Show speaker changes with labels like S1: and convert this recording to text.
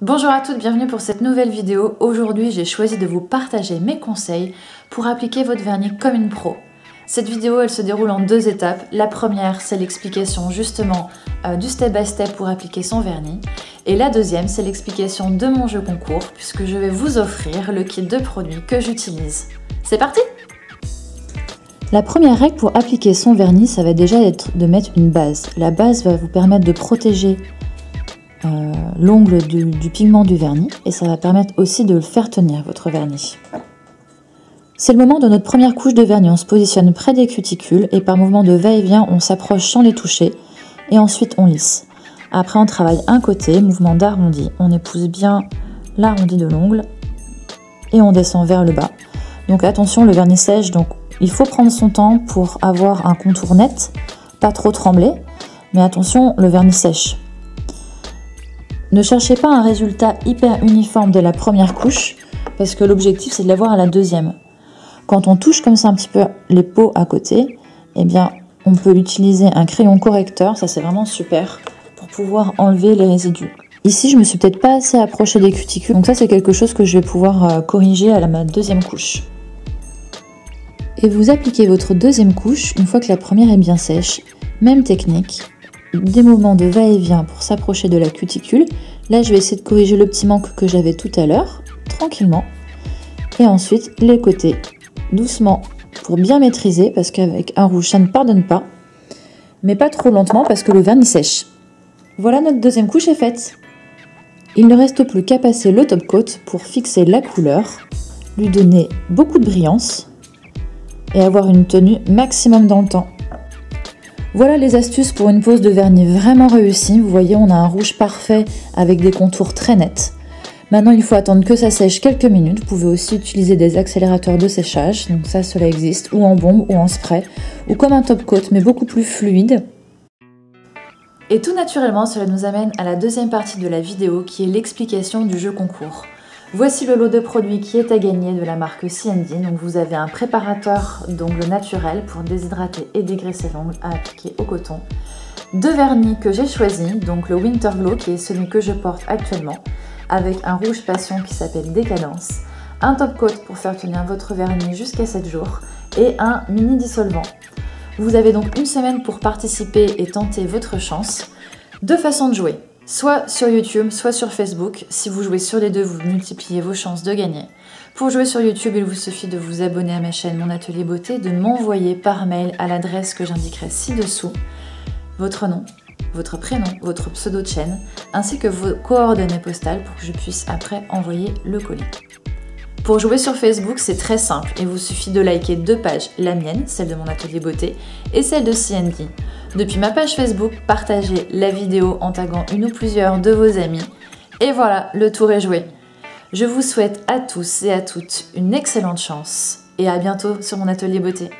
S1: Bonjour à toutes, bienvenue pour cette nouvelle vidéo. Aujourd'hui, j'ai choisi de vous partager mes conseils pour appliquer votre vernis comme une pro. Cette vidéo, elle se déroule en deux étapes. La première, c'est l'explication justement du step by step pour appliquer son vernis. Et la deuxième, c'est l'explication de mon jeu concours, puisque je vais vous offrir le kit de produits que j'utilise. C'est parti! La première règle pour appliquer son vernis, ça va déjà être de mettre une base. La base va vous permettre de protéger l'ongle du pigment du vernis et ça va permettre aussi de le faire tenir, votre vernis. C'est le moment de notre première couche de vernis. On se positionne près des cuticules et par mouvement de va-et-vient, on s'approche sans les toucher et ensuite on lisse. Après, on travaille un côté, mouvement d'arrondi. On épouse bien l'arrondi de l'ongle et on descend vers le bas. Donc attention, le vernis sèche, donc il faut prendre son temps pour avoir un contour net, pas trop trembler, mais attention, le vernis sèche. Ne cherchez pas un résultat hyper uniforme dès la première couche, parce que l'objectif c'est de l'avoir à la deuxième. Quand on touche comme ça un petit peu les peaux à côté, eh bien on peut utiliser un crayon correcteur, ça c'est vraiment super, pour pouvoir enlever les résidus. Ici je me suis peut-être pas assez approchée des cuticules, donc ça c'est quelque chose que je vais pouvoir corriger à ma deuxième couche. Et vous appliquez votre deuxième couche une fois que la première est bien sèche. Même technique, des mouvements de va-et-vient pour s'approcher de la cuticule. Là, je vais essayer de corriger le petit manque que j'avais tout à l'heure, tranquillement. Et ensuite, les côtés, doucement, pour bien maîtriser, parce qu'avec un rouge, ça ne pardonne pas. Mais pas trop lentement, parce que le vernis sèche. Voilà, notre deuxième couche est faite. Il ne reste plus qu'à passer le top coat pour fixer la couleur, lui donner beaucoup de brillance, et avoir une tenue maximum dans le temps. Voilà les astuces pour une pose de vernis vraiment réussie. Vous voyez, on a un rouge parfait avec des contours très nets. Maintenant, il faut attendre que ça sèche quelques minutes. Vous pouvez aussi utiliser des accélérateurs de séchage, donc ça, cela existe, ou en bombe ou en spray, ou comme un top coat, mais beaucoup plus fluide. Et tout naturellement, cela nous amène à la deuxième partie de la vidéo, qui est l'explication du jeu concours. Voici le lot de produits qui est à gagner de la marque C&D. Donc vous avez un préparateur d'ongles naturel pour déshydrater et dégraisser l'ongle à appliquer au coton. Deux vernis que j'ai choisis, donc le Winter Glow qui est celui que je porte actuellement, avec un rouge passion qui s'appelle Décadence, un top coat pour faire tenir votre vernis jusqu'à 7 jours et un mini dissolvant. Vous avez donc une semaine pour participer et tenter votre chance. Deux façons de jouer. Soit sur YouTube, soit sur Facebook. Si vous jouez sur les deux, vous multipliez vos chances de gagner. Pour jouer sur YouTube, il vous suffit de vous abonner à ma chaîne Mon Atelier Beauté, de m'envoyer par mail à l'adresse que j'indiquerai ci-dessous votre nom, votre prénom, votre pseudo de chaîne, ainsi que vos coordonnées postales pour que je puisse après envoyer le colis. Pour jouer sur Facebook, c'est très simple. Il vous suffit de liker deux pages, la mienne, celle de Mon Atelier Beauté, et celle de C&D. Depuis ma page Facebook, partagez la vidéo en taguant une ou plusieurs de vos amis. Et voilà, le tour est joué. Je vous souhaite à tous et à toutes une excellente chance et à bientôt sur Mon Atelier Beauté.